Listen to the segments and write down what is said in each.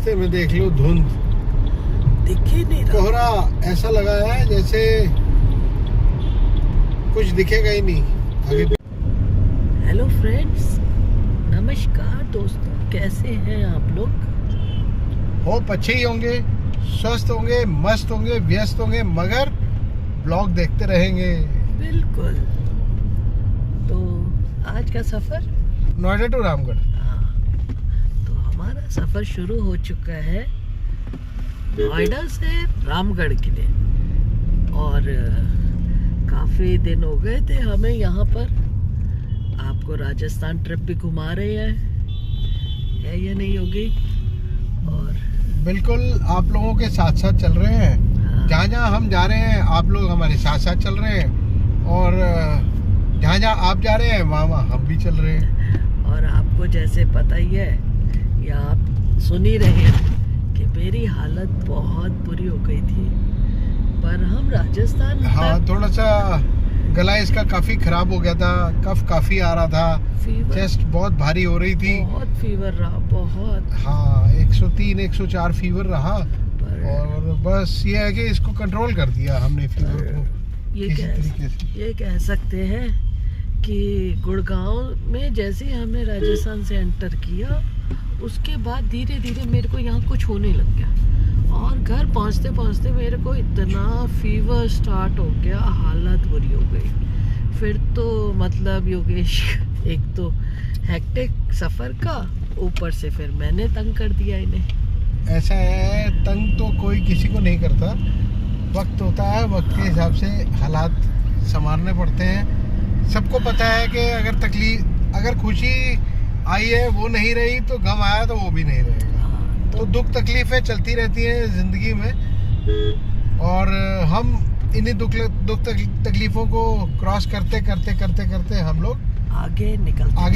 रास्ते में देख लो धुंध, दिख ही नहीं रहा। कोहरा ऐसा लगा है जैसे कुछ दिखेगा ही नहीं आगे। हेलो फ्रेंड्स, नमस्कार दोस्तों, कैसे हैं आप लोग? होप अच्छे ही होंगे, स्वस्थ होंगे, मस्त होंगे, व्यस्त होंगे, मगर ब्लॉग देखते रहेंगे। बिल्कुल। तो आज का सफर नोएडा टू रामगढ़। तो हमारा सफर शुरू हो चुका है नोएडा से रामगढ़ के लिए, और काफी दिन हो गए थे हमें यहाँ पर। आपको राजस्थान ट्रिप भी घुमा रहे हैं, है या नहीं होगी? और बिल्कुल आप लोगों के साथ साथ चल रहे हैं। हाँ, जहाँ जहाँ हम जा रहे हैं आप लोग हमारे साथ साथ चल रहे हैं, और जहाँ जहाँ आप जा रहे हैं वहाँ वहाँ हम भी चल रहे हैं। और आपको जैसे पता ही है, या आप सुन ही रहे हैं कि मेरी हालत बहुत बुरी हो गई थी। पर हम राजस्थान हाँ, तक थोड़ा सा गला इसका काफी खराब हो गया था, कफ काफी आ रहा था, फीवर, चेस्ट बहुत भारी हो रही थी। बहुत फीवर रहा, बहुत। हाँ, 103 104 फीवर रहा, पर और बस ये है कि इसको कंट्रोल कर दिया हमने फीवर को ये किसी तरीके से। ये कह सकते हैं कि गुड़गांव में जैसे ही हमने राजस्थान से एंटर किया, उसके बाद धीरे धीरे मेरे को यहाँ कुछ होने लग गया, और घर पहुँचते पहुँचते मेरे को इतना फीवर स्टार्ट हो गया, हालत बुरी हो गई। फिर तो मतलब योगेश, एक तो हेक्टिक सफ़र का, ऊपर से फिर मैंने तंग कर दिया इन्हें। ऐसा है, तंग तो कोई किसी को नहीं करता, वक्त होता है, वक्त के हिसाब से हालात संभालने पड़ते हैं। सबको पता है कि अगर खुशी आई है वो नहीं रही, तो गम आया तो वो भी नहीं रहेगा। तो दुख तकलीफें चलती रहती हैं ज़िंदगी में, और हम इन्हीं दुख तकलीफों को क्रॉस करते करते करते करते हम लोग आगे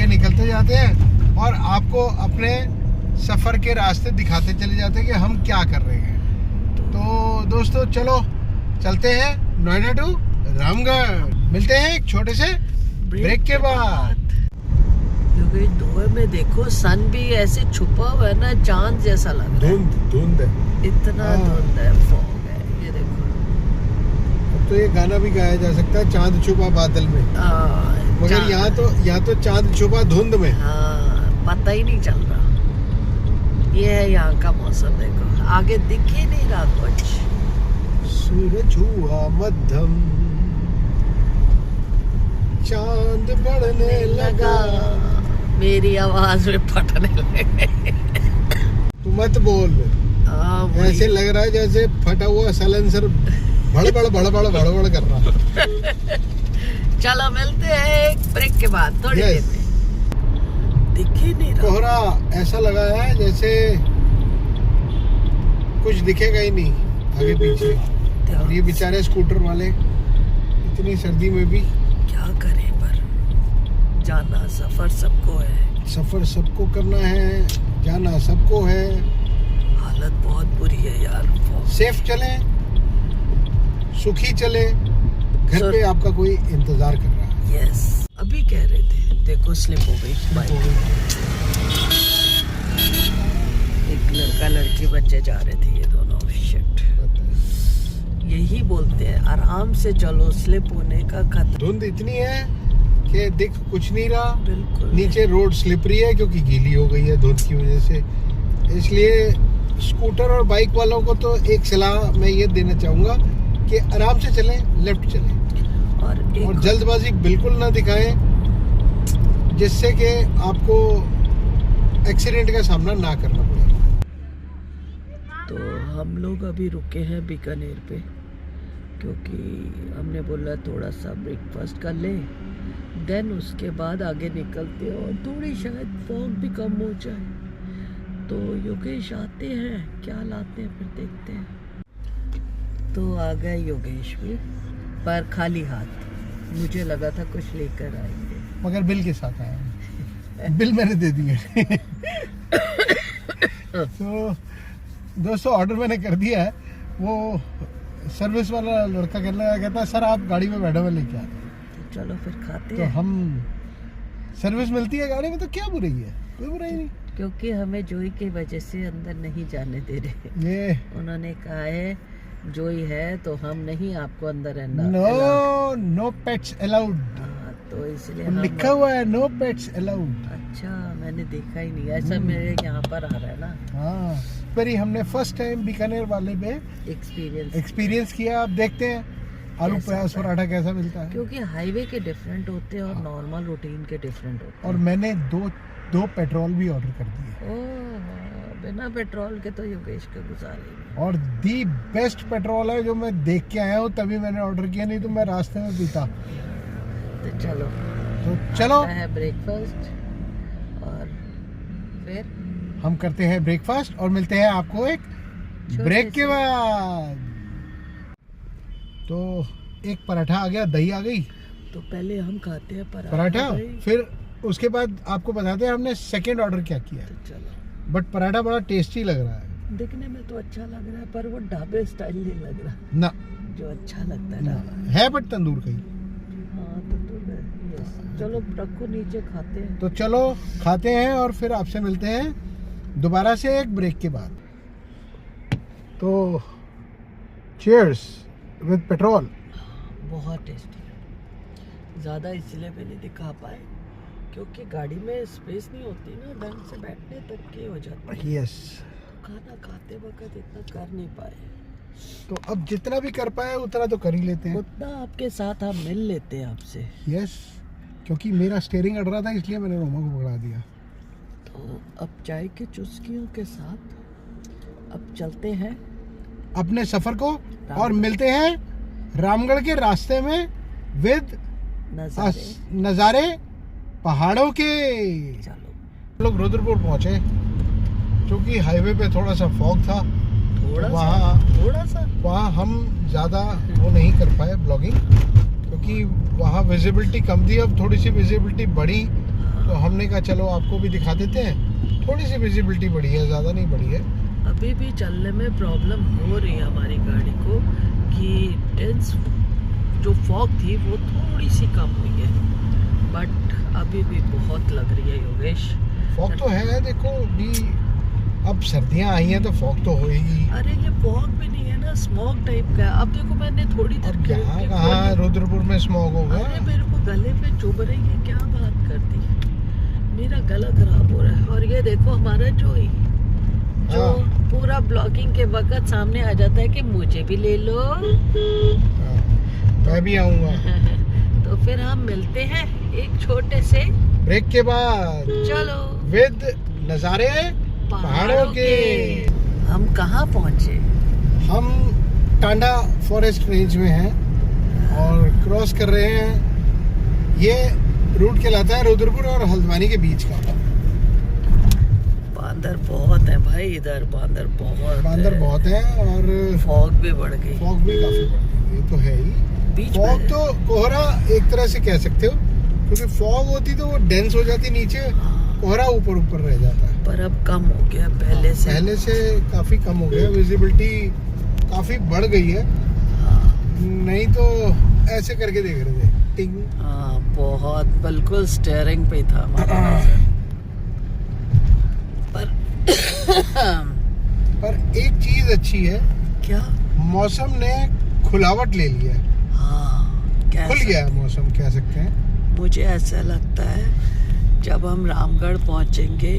निकलते जाते हैं, और आपको अपने सफ़र के रास्ते दिखाते चले जाते हैं कि हम क्या कर रहे हैं। तो दोस्तों चलो चलते हैं नोएडा टू रामगढ़। मिलते हैं एक छोटे से ब्रेक के बाद। क्योंकि धुएं में देखो, सन भी ऐसे छुपा हुआ है ना, चांद जैसा लग रहा है। धुंध है, इतना हाँ। धुंध है, फॉग है, ये देखो। अब तो ये गाना भी गाया जा सकता है, चांद छुपा बादल में। मगर यहाँ तो चांद छुपा धुंध में। हाँ, पता ही नहीं चल रहा। ये है यहाँ का मौसम, देखो आगे दिख ही नहीं रहा कुछ। सूरज हुआ मध्यम, चांद बढ़ने लगा। मेरी आवाज में फटने लगे। तू मत बोल, ऐसे लग रहा है जैसे फटा हुआ साइलेंसर भड़बड़ कर रहा है। चलो मिलते हैं एक ब्रेक के बाद, थोड़ी देर में। दिख ही नहीं रहा। कोहरा ऐसा लगा है जैसे कुछ दिखेगा ही नहीं आगे पीछे। और ये बेचारे स्कूटर वाले इतनी सर्दी में भी क्या करें, पर जाना सफर सबको है। सफर सबको करना है, जाना सबको है। हालत बहुत बुरी है यार। सेफ चलें, सुखी चले, घर पे आपका कोई इंतजार कर रहा है। यस, अभी कह रहे थे, देखो स्लिप हो गई बाइक। एक लड़का लड़की बच्चे जा रहे थे, ये दोनों। शिट, यही बोलते हैं, आराम से चलो, स्लिप होने का खतरा। धुंध इतनी है कि दिख कुछ नहीं रहा। बिल्कुल नीचे रोड स्लिपरी है क्योंकि गीली हो गई है धुंध की वजह से। इसलिए स्कूटर और बाइक वालों को तो एक सलाह मैं ये देना चाहूँगा कि आराम से चलें, लेफ्ट चलें, और जल्दबाजी बिल्कुल ना दिखाएं, जिससे कि आपको एक्सीडेंट का सामना ना करना पड़े। तो हम लोग अभी रुके हैं बीकानेर पे, क्योंकि हमने बोला थोड़ा सा ब्रेकफास्ट कर ले, देन उसके बाद आगे निकलते, और थोड़ी शायद फॉग भी कम हो जाए। तो योगेश आते हैं, क्या लाते हैं फिर देखते हैं। तो आ गए योगेश भी, पर खाली हाथ। मुझे लगा था कुछ लेकर आएंगे, मगर बिल के साथ आया। बिल मैंने दे दिए। तो दोस्तों ऑर्डर मैंने कर दिया है। वो सर्विस वाला लड़का कहता है सर आप गाड़ी में बैठे हुए लेके आते हैं। तो चलो फिर खाते तो हैं। हम सर्विस मिलती है गाड़ी में तो क्या बुराई है, कोई बुराई नहीं। क्योंकि हमें जोई की वजह से अंदर नहीं जाने दे रहे। ये उन्होंने कहा है जोई है तो हम नहीं आपको अंदर रहना। नो पेट्स अलाउड, तो इसलिए लिखा हुआ है नो पेट्स अलाउड। अच्छा, मैंने देखा ही नहीं, ऐसा मेरे यहाँ पर आ रहा है ना। हाँ, पर ही हमने फर्स्ट टाइम बीकानेर वाले पे एक्सपीरियंस किया। अब देखते हैं आलू प्याज पराठा कैसा मिलता है, क्योंकि हाईवे के डिफरेंट होते हैं और नॉर्मल रूटीन के डिफरेंट होते हैं। और मैंने दो पेट्रोल भी ऑर्डर कर दिए। ओह, बिना पेट्रोल के तो योगेश के गुजारे ही नहीं। और दी बेस्ट पेट्रोल है जो मैं देख के आया हूँ, तभी मैंने ऑर्डर किया, नहीं तो मैं रास्ते में पीता। तो चलो है ब्रेकफास्ट और फिर हम करते हैं ब्रेकफास्ट और मिलते हैं आपको एक ब्रेक के बाद। तो एक पराठा आ गया, दही आ गई, तो पहले हम खाते हैं पराठा, फिर उसके बाद आपको बताते हैं हमने सेकंड ऑर्डर क्या किया। तो चलो। बट पराठा बड़ा टेस्टी लग रहा है, दिखने में तो अच्छा लग रहा है, पर वो ढाबे स्टाइल नहीं लग रहा ना, जो अच्छा लगता है ढाबा है, बट तंदूर का ही। हाँ, तंदूर है। चलो रखो नीचे, खाते हैं। तो चलो खाते हैं और फिर आपसे मिलते हैं दोबारा से एक ब्रेक के बाद। तो चीयर्स विद पेट्रोल। बहुत टेस्टी है, ज़्यादा इसलिए भी नहीं दिखा पाए क्योंकि गाड़ी में स्पेस नहीं होती ना, ढंग से बैठने तक की हो जाती है। यस, खाना खाते वक्त इतना कर नहीं पाए, तो अब जितना भी कर पाए उतना तो कर ही लेते हैं। उतना आपके साथ हम मिल लेते हैं आपसे। यस, क्योंकि मेरा स्टीयरिंग अड़ रहा था इसलिए मैंने रोमा को पकड़ा दिया। तो अब चाय के चुस्कियों के साथ अब चलते हैं अपने सफर को और मिलते हैं रामगढ़ के रास्ते में विद नज़ारे पहाड़ों के। चलो, लोग रुद्रपुर पहुंचे, क्योंकि हाईवे पे थोड़ा सा फॉग था, थोड़ा सा वहाँ हम ज़्यादा वो नहीं कर पाए ब्लॉगिंग, क्योंकि वहाँ विजिबिलिटी कम थी। अब थोड़ी सी विजिबिलिटी बढ़ी तो हमने कहा चलो आपको भी दिखा देते हैं। थोड़ी सी विजिबिलिटी बढ़ी है, ज़्यादा नहीं बढ़ी है। अभी भी चलने में प्रॉब्लम हो रही है हमारी गाड़ी को, कि डेंस जो फॉग थी वो थोड़ी सी कम हुई है, बट अभी भी बहुत लग रही है योगेश। फॉग तो है, देखो भी अब सर्दियां आई हैं तो फॉग तो होएगी। अरे ये फॉग भी नहीं है ना, स्मॉग टाइप का है। अब देखो मैंने थोड़ी देर कहाँ रुद्रपुर में स्मॉग होगा। अरे मेरे को गले पे चुभ रही है, क्या बात करती है, मेरा गला खराब हो रहा है। और ये देखो हमारा जो पूरा ब्लॉगिंग के वक्त सामने आ जाता है कि मुझे भी ले लो, मैं भी आऊंगा। तो फिर हम मिलते हैं एक छोटे से ब्रेक के बाद। चलो, विद नज़ारे पहाड़ों के। हम कहाँ पहुँचे? हम टांडा फॉरेस्ट रेंज में हैं और क्रॉस कर रहे हैं। ये रूट कहलाता है रुद्रपुर और हल्द्वानी के बीच का। बांदर बहुत है भाई इधर, बांदर बहुत है और फॉग भी बढ़ गई। फॉग भी काफी बढ़ गई, ये तो है ही। फॉग तो कोहरा एक तरह से कह सकते हो, क्योंकि फॉग होती तो वो डेंस हो जाती नीचे, कोहरा ऊपर रह जाता है। पर अब कम हो गया पहले से काफी कम हो गया, विजिबिलिटी काफी बढ़ गई है। नहीं तो ऐसे करके देख रहे थे टिंग। हाँ, बहुत बिल्कुल स्टीयरिंग पे था हमारा। पर एक चीज अच्छी है, क्या? मौसम ने खुलावट ले लिया है। हाँ, खुल गया है मौसम, कह सकते हैं। मुझे ऐसा लगता है जब हम रामगढ़ पहुंचेंगे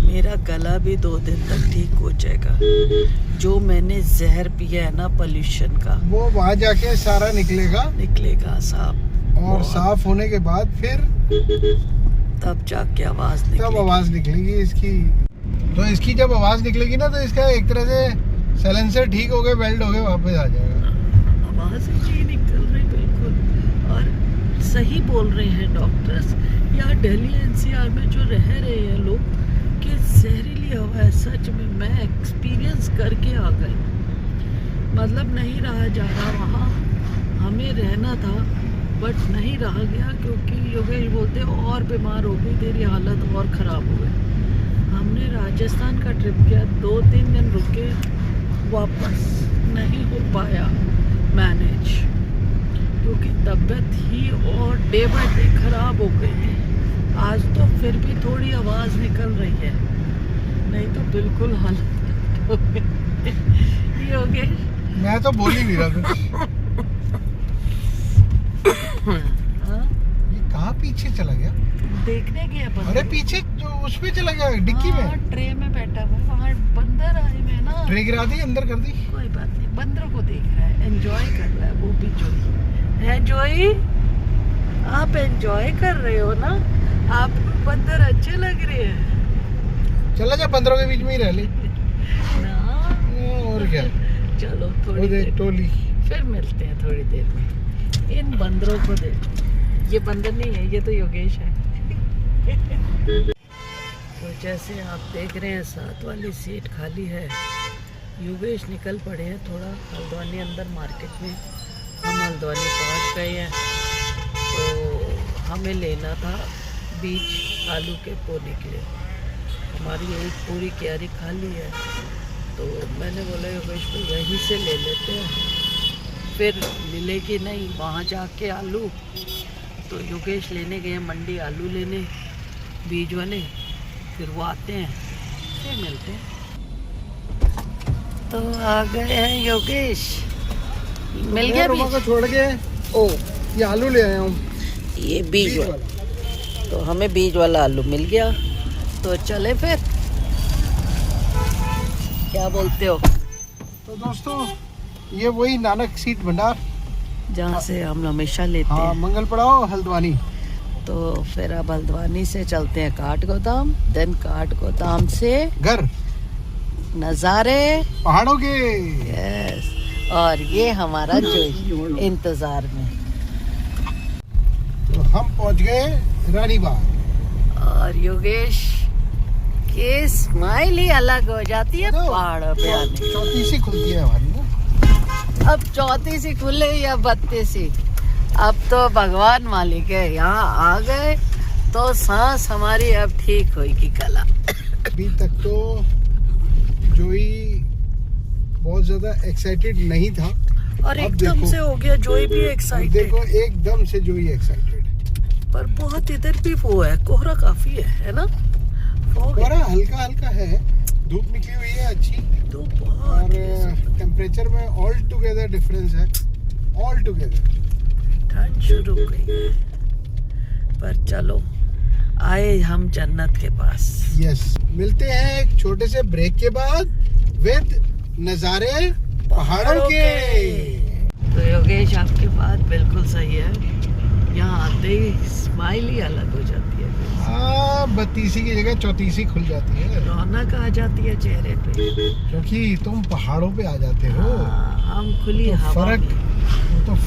मेरा गला भी 2 दिन तक ठीक हो जाएगा। जो मैंने जहर पिया है ना पोल्यूशन का, वो वहाँ जाके सारा निकलेगा साफ, और साफ होने के बाद फिर तब जाके आवाज निकलेगी इसकी। तो इसकी जब आवाज निकलेगी ना, तो इसका एक तरह से साइलेंसर ठीक हो गए, वेल्ड हो गए, वापस आ जाएगा। आवाज ही निकल रही बिल्कुल। और सही बोल रहे हैं डॉक्टर्स, यहाँ दिल्ली एनसीआर में जो रह रहे हैं लोग, कि जहरीली हवा है। सच में मैं एक्सपीरियंस करके आ गई, मतलब नहीं रहा जा रहा वहाँ, हमें रहना था बट नहीं रहा गया, क्योंकि योगेश बोलते और बीमार हो गई, तेरी हालत और ख़राब हो गई। हमने राजस्थान का ट्रिप किया, 2-3 दिन रुके, वापस नहीं हो पाया मैनेज, क्योंकि तबीयत ही और डे बाय डे ख़राब हो गई थी। आज तो फिर भी थोड़ी आवाज़ निकल रही है, नहीं तो बिल्कुल हालत हो गई। योगेश मैं तो बोल ही नहीं रहा कुछ। हाँ? ये कहाँ पीछे चला गया? देखने गया बंदर। अरे पीछे जो उसमें चला गया डिक्की हाँ, में। ट्रे में बैठा हुआ है, वहाँ बंदर आए हुए हैं ना। ट्रे गिरा दी, अंदर कर दी। कोई बात नहीं, बंदरों को देख रहा है, एंजॉय कर रहा है वो भी। जोई है, जोई आप एंजॉय कर रहे हो ना, आपको बंदर अच्छे लग रहे हैं चला जा, बंदरों के बीच में ही रह ले। ना। और क्या, चलो वो थोड़ी देख देर टोली। फिर मिलते हैं थोड़ी देर में। इन बंदरों को देखो, ये बंदर नहीं है, ये तो योगेश है। तो जैसे आप देख रहे हैं साथ वाली सीट खाली है। योगेश निकल पड़े हैं थोड़ा हल्द्वानी अंदर मार्केट में। हम हल्द्वानी पहुंच गए हैं। तो हमें लेना था बीज आलू के पोने के लिए। हमारी एक पूरी क्यारी खाली है, तो मैंने बोला योगेश को यहीं से ले लेते हैं, फिर मिलेगी नहीं वहाँ जाके आलू। तो योगेश लेने गए मंडी आलू लेने, बीज वाले, फिर वो आते हैं, फिर मिलते हैं। तो आ गए हैं योगेश, मिल गया रुमा को बीज? छोड़ के ओ ये आलू ले आया हूँ, ये बीज वाला। तो हमें बीज वाला आलू मिल गया, तो चले फिर, क्या बोलते हो? तो दोस्तों ये वही नानक सीट भंडार जहाँ से हम हमेशा लेते हाँ, हैं। मंगल पड़ाव हल्द्वानी। तो फिर अब हल्द्वानी से चलते हैं काठगोदाम, देन काठगोदाम से घर नज़ारे पहाड़ों के। यस, और ये हमारा जो इंतजार में। तो हम पहुंच गए रानी बाग। और योगेश की स्माइल ही अलग हो जाती है पहाड़ों पे आने। चौथी सी खुलती है हमारी ना। अब चौथी सी खुले या 32सी, अब तो भगवान मालिक है। यहाँ आ गए तो सांस हमारी अब ठीक होगी कला। अभी तक तो जोई बहुत ज्यादा एक्साइटेड नहीं था, और अब एकदम देखो। से हो गया जोई भी अब एक्साइटेड। देखो एकदम से जोई एक्साइटेड। पर बहुत इधर भी वो है, कोहरा काफी है ना? फॉग है। कोहरा हल्का हल्का है, धूप निकली हुई है अच्छी, तो और बहुत टेम्परेचर में ऑल टुगेदर डिफरेंस है, ऑल टुगेदर। ठंड शुरू हो गई है। पर चलो, आए हम जन्नत के पास। यस, मिलते हैं एक छोटे से ब्रेक के बाद विद नज़ारे पहाड़ों के। तो योगेश आपकी बात बिल्कुल सही है, यहाँ आते ही स्माइल ही अलग हो जाती है। हाँ, 32सी की जगह 34सी खुल जाती है, रौनक आ जाती है चेहरे पे, क्योंकि तुम पहाड़ों पे आ जाते हो। हाँ, हम खुली तो हवा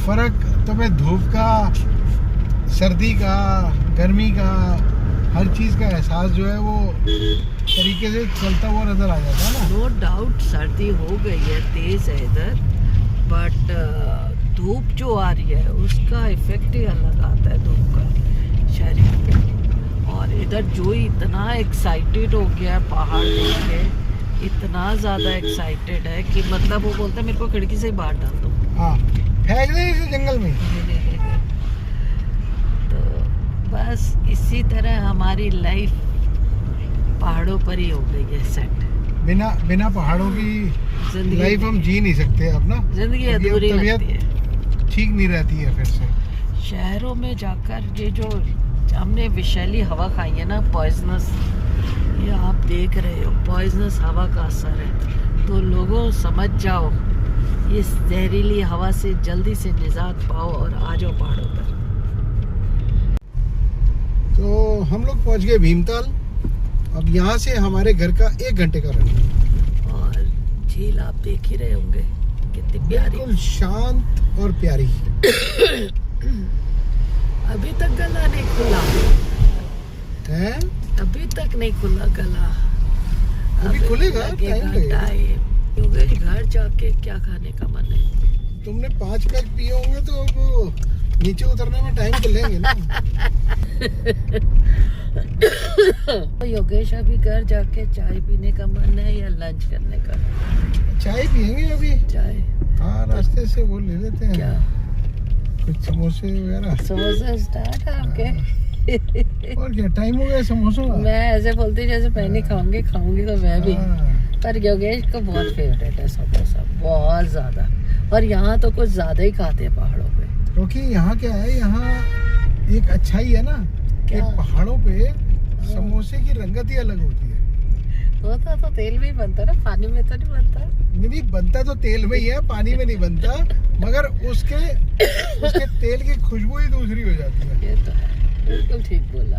फर्क तुम्हें धूप का, सर्दी का, गर्मी का, हर चीज का एहसास जो है वो तरीके से चलता हुआ नजर आ जाता है ना। नो डाउट सर्दी हो गई है, तेज है इधर, बट धूप जो आ रही है उसका इफेक्ट ही अलग आता है धूप का शरीर पे। और इधर जो इतना एक्साइटेड हो गया है पहाड़ देख के, इतना ज़्यादा एक्साइटेड है कि मतलब वो बोलता है मेरे को खिड़की से ही बाहर डाल दो। हाँ, फेंक दे इसे जंगल में। तो बस इसी तरह हमारी लाइफ पहाड़ों पर ही हो गई है सेट। बिना पहाड़ों की जिंदगी लाइफ हम जी नहीं सकते अब ना। जिंदगी क्योंकि अब अधूरी तबीयत लगती है। ठीक नहीं रहती है फिर से। शहरों में जाकर ये जो हमने विषैली हवा खाई है ना, पॉइजनस, ये आप देख रहे हो पॉइजनस हवा का असर है। तो लोगों समझ जाओ, इस जहरीली हवा से जल्दी से निजात पाओ और आ जाओ पहाड़ों पर। तो हम लोग पहुंच गए भीमताल। अब यहाँ से हमारे घर का 1 घंटे का रन। और झील आप देख ही रहे होंगे कितनी प्यारी, बिल्कुल शांत और प्यारी। अभी तक गला नहीं खुला है, अभी तक नहीं खुला गला। अभी खुलेगा, टाइम लगेगा। टाइम योगेश, घर जाके क्या खाने का मन है? तुमने 5 पैक पिए होंगे तो वो नीचे उतरने में टाइम तो लेंगे ना। तो योगेश अभी घर जाके चाय पीने का मन है या लंच करने का? चाय पियेंगे अभी। चाय, हाँ, रास्ते से वो ले लेते हैं क्या कुछ समोसे वगैरह। समोसे स्टार्ट है आपके? और क्या, टाइम हो गया समोसों का। मैं ऐसे बोलती जैसे मैं नहीं खाऊंगी तो मैं भी। हाँ। पर योगेश को बहुत फेवरेट है समोसा, बहुत ज्यादा। और यहाँ तो कुछ ज्यादा ही खाते हैं पहाड़ों पे। क्योंकि यहाँ क्या है, यहाँ एक अच्छाई है ना कि क्या? पहाड़ों पे समोसे की रंगत ही अलग होती है। होता तो तेल में ही बनता ना, पानी में तो नहीं बनता। नहीं, बनता तो तेल में ही है, पानी में नहीं बनता, मगर उसके तेल की खुशबू ही दूसरी हो जाती है। ये तो है, बिल्कुल ठीक बोला।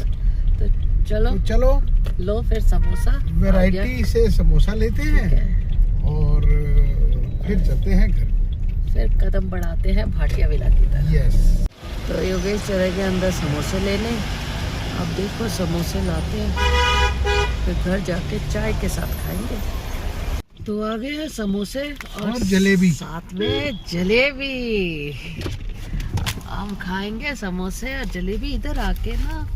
तो चलो तो चलो लो फिर समोसा। वैरायटी से समोसा लेते ठीक हैं है। और फिर चलते हैं घर। फिर कदम बढ़ाते हैं भाटिया विला की तरफ। यस। तो योगेश चले गए अंदर समोसे लेने। अब देखो समोसे लाते हैं, फिर घर जाके चाय के साथ खाएंगे। तो आ गए हैं समोसे और जलेबी। साथ में जलेबी। हम खाएंगे समोसे और जलेबी। इधर आके ना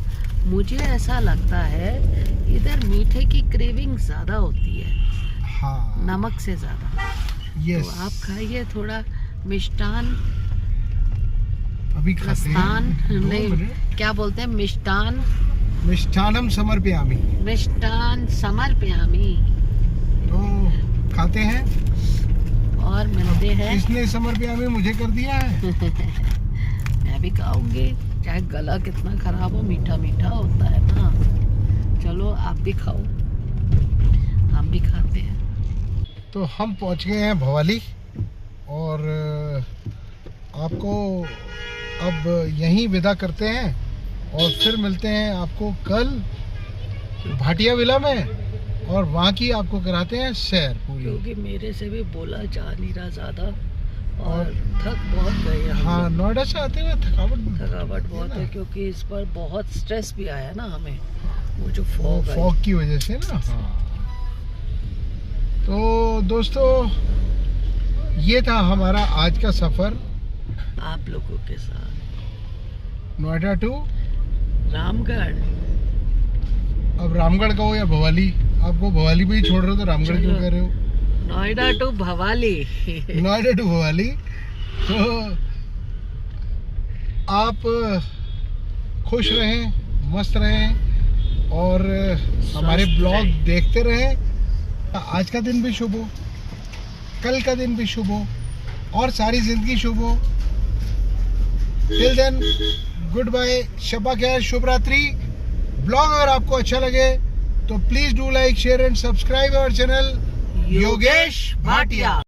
मुझे ऐसा लगता है इधर मीठे की क्रेविंग ज्यादा होती है, हाँ, नमक से ज्यादा। यस। तो आप खाइए थोड़ा मिष्टान, अभी खाते रस्तान हैं। नहीं, क्या बोलते हैं, मिष्टान, मिष्ठानम समर्पयामि। मिष्टान समर्पयामि। तो खाते हैं। और मिलते हैं। किसने समर्पयामि मुझे कर दिया है? मैं भी खाऊंगी, चाहे गला कितना खराब हो, मीठा मीठा होता है ना। चलो आप भी खाओ, हम भी खाते हैं। तो हम पहुंच गए हैं भवाली और आपको अब यहीं विदा करते हैं और फिर मिलते हैं आपको कल भाटिया विला में और वहाँ की आपको कराते हैं सैर पूरी। क्योंकि मेरे से भी बोला जा नहीं रहा ज्यादा और थक बहुत गए हम हाँ, लोग। नोएडा से आते हुए थकावट बहुत है क्योंकि इस पर बहुत स्ट्रेस भी आया ना हमें, वो जो फॉग फॉग की वजह से ना। हाँ। तो दोस्तों, ये था हमारा आज का सफर आप लोगों के साथ नोएडा टू रामगढ़। अब रामगढ़ का हो या भवाली, आपको भवाली पे ही छोड़ रहे हो तो रामगढ़ क्यों कह रहे हो? नोएडा टू भवाली। नोएडा टू भवाली। तो आप खुश रहें, मस्त रहें और हमारे स्वस्थ ब्लॉग रहें। देखते रहें। आज का दिन भी शुभ हो, कल का दिन भी शुभ हो और सारी जिंदगी शुभ हो। टिल देन, गुड बाय, शब्बा खैर, शुभ रात्रि। ब्लॉग अगर आपको अच्छा लगे तो please do like, share and subscribe our channel Yogesh Bhatia.